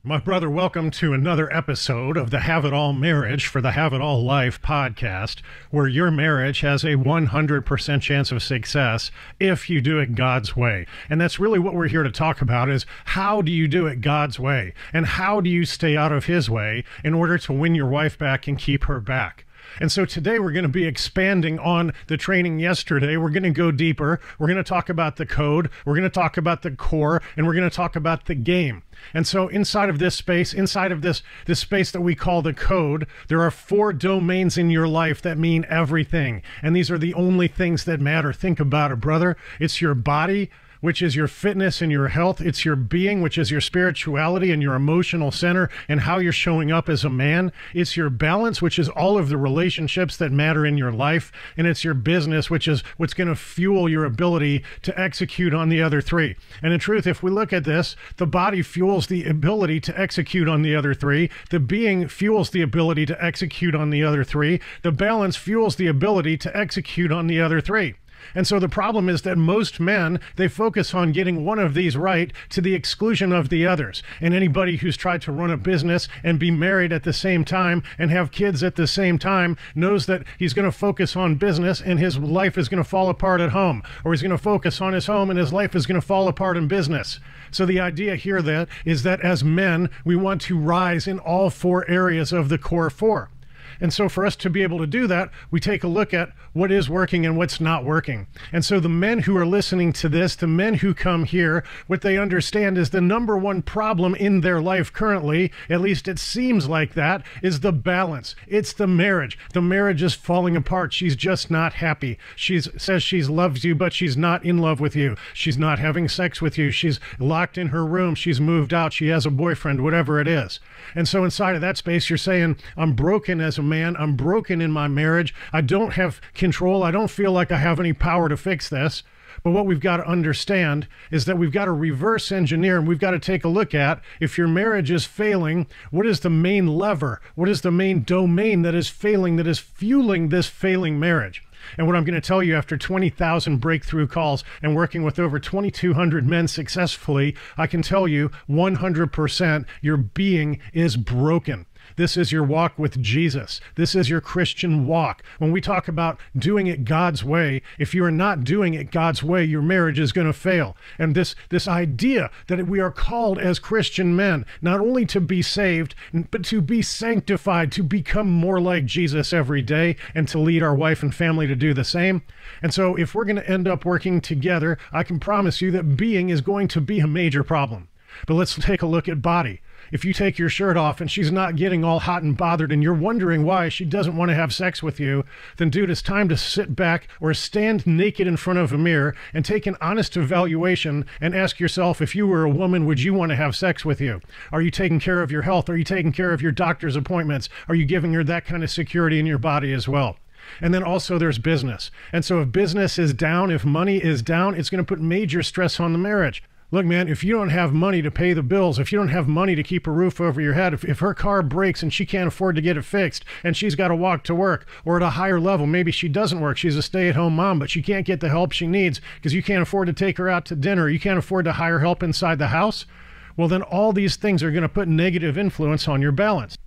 My brother, welcome to another episode of the Have It All Marriage for the Have It All Life podcast, where your marriage has a 100% chance of success if you do it God's way. And that's really what we're here to talk about is how do you do it God's way? And how do you stay out of His way in order to win your wife back and keep her back? And so today we're going to be expanding on the training yesterday. We're going to go deeper. We're going to talk about the code. We're going to talk about the core, and we're going to talk about the game. And so inside of this space, inside of this space that we call the code, there are 4 domains in your life that mean everything. And these are the only things that matter. Think about it, brother. It's your body, which is your fitness and your health. It's your being, which is your spirituality and your emotional center and how you're showing up as a man. It's your balance, which is all of the relationships that matter in your life. And it's your business, which is what's going to fuel your ability to execute on the other 3. And in truth, if we look at this, the body fuels the ability to execute on the other 3. The being fuels the ability to execute on the other 3. The balance fuels the ability to execute on the other 3. And so the problem is that most men, they focus on getting one of these right to the exclusion of the others. And anybody who's tried to run a business and be married at the same time and have kids at the same time knows that he's going to focus on business and his life is going to fall apart at home. Or he's going to focus on his home and his life is going to fall apart in business. So the idea here that is that as men, we want to rise in all 4 areas of the core 4. And so for us to be able to do that, we take a look at what is working and what's not working. And so the men who are listening to this, the men who come here, what they understand is the number one problem in their life currently, at least it seems like that, is the balance. It's the marriage. The marriage is falling apart. She's just not happy. She says she loves you, but she's not in love with you. She's not having sex with you. She's locked in her room. She's moved out. She has a boyfriend, whatever it is. And so inside of that space, you're saying, I'm broken as a man. I'm broken in my marriage. I don't have control. I don't feel like I have any power to fix this. But what we've got to understand is that we've got to reverse engineer and we've got to take a look at if your marriage is failing, what is the main lever? What is the main domain that is failing, that is fueling this failing marriage? And what I'm going to tell you after 20,000 breakthrough calls and working with over 2,200 men successfully, I can tell you 100% your being is broken. This is your walk with Jesus. This is your Christian walk. When we talk about doing it God's way, if you are not doing it God's way, your marriage is going to fail. And this idea that we are called as Christian men, not only to be saved, but to be sanctified, to become more like Jesus every day, and to lead our wife and family to do the same. And so if we're going to end up working together, I can promise you that being is going to be a major problem. But let's take a look at body. If you take your shirt off and she's not getting all hot and bothered and you're wondering why she doesn't want to have sex with you, then dude, it's time to sit back or stand naked in front of a mirror and take an honest evaluation and ask yourself, if you were a woman, would you want to have sex with you? Are you taking care of your health? Are you taking care of your doctor's appointments? Are you giving her that kind of security in your body as well? And then also there's business. And so if business is down, if money is down, it's going to put major stress on the marriage. Look, man, if you don't have money to pay the bills, if you don't have money to keep a roof over your head, if her car breaks and she can't afford to get it fixed and she's got to walk to work, or at a higher level, maybe she doesn't work, she's a stay-at-home mom, but she can't get the help she needs because you can't afford to take her out to dinner, you can't afford to hire help inside the house, well, then all these things are going to put negative influence on your balance.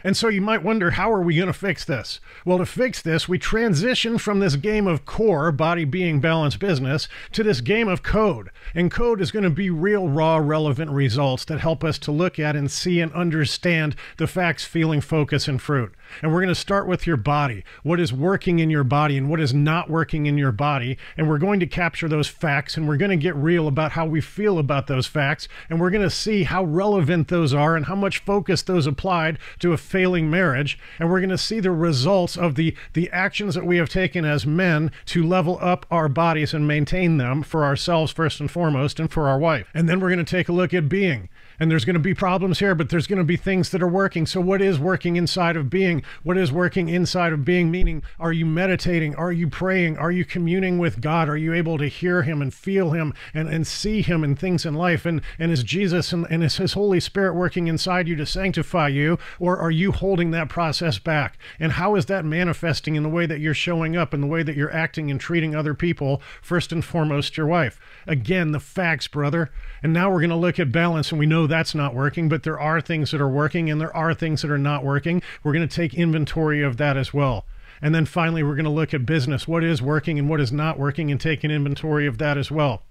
And so you might wonder, how are we going to fix this? Well, to fix this, we transition from this game of core, body, being, balance, business, to this game of code. And code is going to be real, raw, relevant results that help us to look at and see and understand the facts, feeling, focus, and fruit. And we're going to start with your body, what is working in your body and what is not working in your body. And we're going to capture those facts and we're going to get real about how we feel about those facts. And we're going to see how relevant those are and how much focus those applied to a failing marriage. And we're going to see the results of the actions that we have taken as men to level up our bodies and maintain them for ourselves first and foremost and for our wife. And then we're going to take a look at being. And there's going to be problems here, but there's going to be things that are working. So what is working inside of being? What is working inside of being? Meaning, are you meditating? Are you praying? Are you communing with God? Are you able to hear him and feel him and see him in things in life? And is Jesus and is his Holy Spirit working inside you to sanctify you? Or are you holding that process back? And how is that manifesting in the way that you're showing up, in the way that you're acting and treating other people, first and foremost your wife? Again, the facts, brother. And now we're going to look at balance, and we know that's not working, but there are things that are working and there are things that are not working. We're going to take inventory of that as well. And then finally, we're going to look at business, what is working and what is not working, and take an inventory of that as well.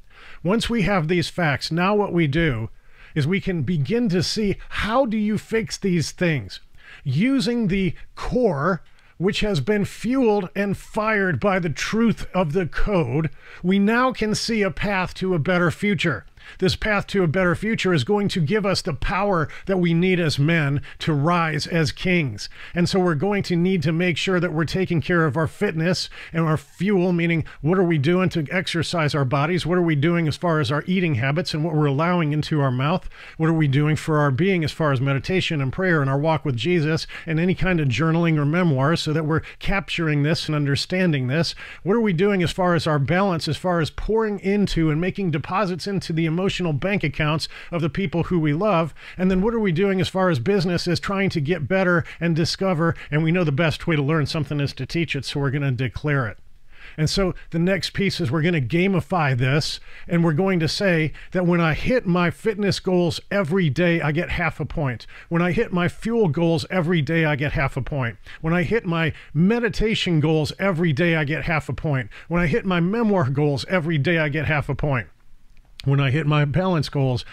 Once we have these facts, now what we do is we can begin to see, how do you fix these things? Using the core, which has been fueled and fired by the truth of the code, we now can see a path to a better future. This path to a better future is going to give us the power that we need as men to rise as kings. And so we're going to need to make sure that we're taking care of our fitness and our fuel, meaning what are we doing to exercise our bodies? What are we doing as far as our eating habits and what we're allowing into our mouth? What are we doing for our being as far as meditation and prayer and our walk with Jesus and any kind of journaling or memoirs, so that we're capturing this and understanding this? What are we doing as far as our balance, as far as pouring into and making deposits into the emotional bank accounts of the people who we love? And then what are we doing as far as business, is trying to get better and discover, and we know the best way to learn something is to teach it, so we're going to declare it. And so the next piece is we're going to gamify this, and we're going to say that when I hit my fitness goals every day, I get half a point. When I hit my fuel goals every day, I get half a point. When I hit my meditation goals every day, I get half a point. When I hit my memoir goals every day, I get half a point. When I hit my balance goals,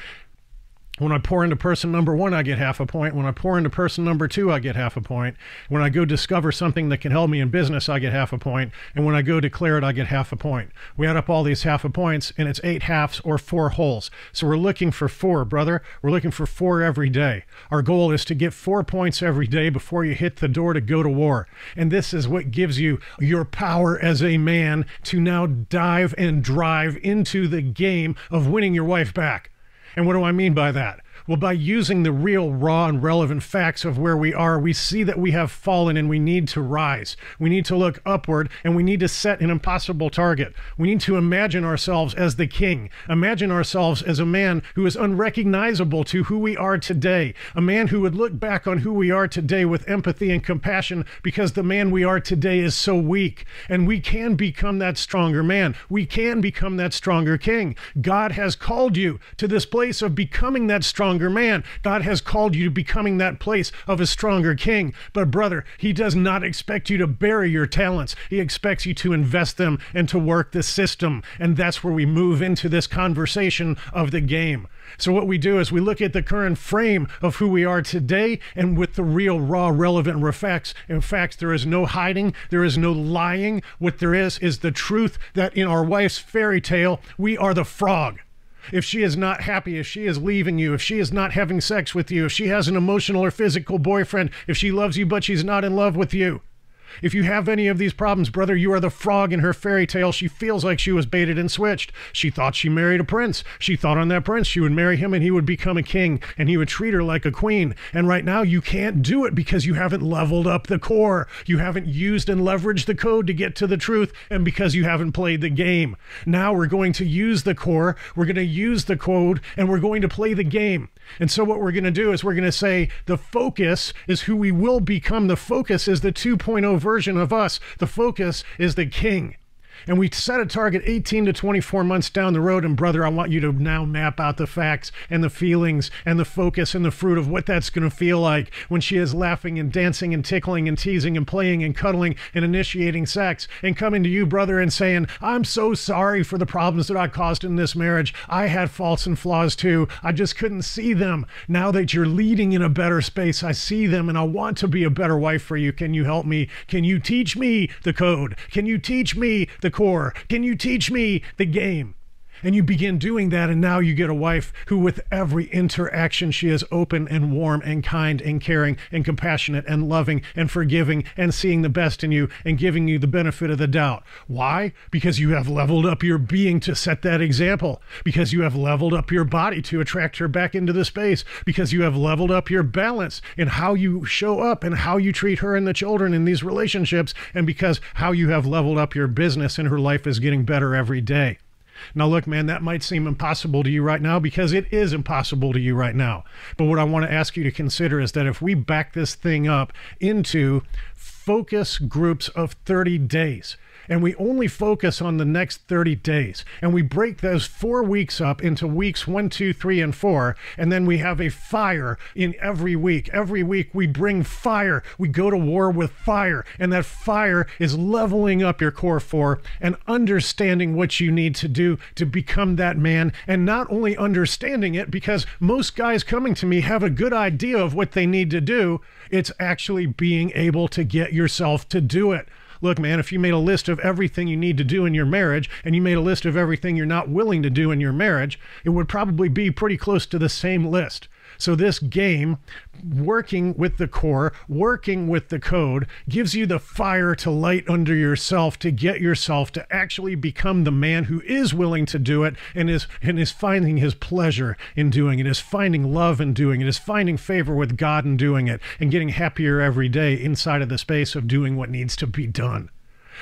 when I pour into person number 1, I get half a point. When I pour into person number 2, I get half a point. When I go discover something that can help me in business, I get half a point. And when I go declare it, I get half a point. We add up all these half a points, and it's 8 halves or 4 wholes. So we're looking for 4, brother. We're looking for 4 every day. Our goal is to get 4 points every day before you hit the door to go to war. And this is what gives you your power as a man to now dive and drive into the game of winning your wife back. And what do I mean by that? Well, by using the real, raw, and relevant facts of where we are, we see that we have fallen and we need to rise. We need to look upward, and we need to set an impossible target. We need to imagine ourselves as the king. Imagine ourselves as a man who is unrecognizable to who we are today. A man who would look back on who we are today with empathy and compassion, because the man we are today is so weak. And we can become that stronger man. We can become that stronger king. God has called you to this place of becoming that stronger man. God has called you to becoming that place of a stronger king. But brother, he does not expect you to bury your talents. He expects you to invest them and to work the system. And that's where we move into this conversation of the game. So what we do is we look at the current frame of who we are today, and with the real, raw, relevant facts. In fact, there is no hiding. There is no lying. What there is the truth that in our wife's fairy tale, we are the frog. If she is not happy, if she is leaving you, if she is not having sex with you, if she has an emotional or physical boyfriend, if she loves you but she's not in love with you, if you have any of these problems, brother, you are the frog in her fairy tale. She feels like she was baited and switched. She thought she married a prince. She thought on that prince she would marry him and he would become a king and he would treat her like a queen. And right now you can't do it because you haven't leveled up the core. You haven't used and leveraged the code to get to the truth, and because you haven't played the game. Now we're going to use the core, we're going to use the code, and we're going to play the game. And so what we're going to do is we're going to say the focus is who we will become. The focus is the 2.0 version of us. The focus is the king. And we set a target 18 to 24 months down the road. And brother, I want you to now map out the facts and the feelings and the focus and the fruit of what that's going to feel like when she is laughing and dancing and tickling and teasing and playing and cuddling and initiating sex and coming to you, brother, and saying, I'm so sorry for the problems that I caused in this marriage. I had faults and flaws too. I just couldn't see them. Now that you're leading in a better space, I see them, and I want to be a better wife for you. Can you help me? Can you teach me the code? Can you teach me the core? Can you teach me the game? And you begin doing that, and now you get a wife who, with every interaction, she is open and warm and kind and caring and compassionate and loving and forgiving and seeing the best in you and giving you the benefit of the doubt. Why? Because you have leveled up your being to set that example. Because you have leveled up your body to attract her back into the space. Because you have leveled up your balance in how you show up and how you treat her and the children in these relationships. And because how you have leveled up your business and her life is getting better every day. Now, look, man, that might seem impossible to you right now, because it is impossible to you right now. But what I want to ask you to consider is that if we back this thing up into focus groups of 30 days, and we only focus on the next 30 days. And we break those 4 weeks up into weeks 1, 2, 3, and 4. And then we have a fire in every week. Every week we bring fire. We go to war with fire. And that fire is leveling up your core 4 and understanding what you need to do to become that man. And not only understanding it, because most guys coming to me have a good idea of what they need to do, it's actually being able to get yourself to do it. Look, man, if you made a list of everything you need to do in your marriage and you made a list of everything you're not willing to do in your marriage, it would probably be pretty close to the same list. So this game, working with the core, working with the code, gives you the fire to light under yourself, to get yourself to actually become the man who is willing to do it and is finding his pleasure in doing it, is finding love in doing it, is finding favor with God in doing it, and getting happier every day inside of the space of doing what needs to be done.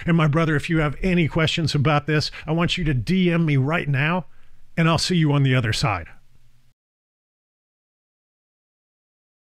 And my brother, if you have any questions about this, I want you to DM me right now, and I'll see you on the other side.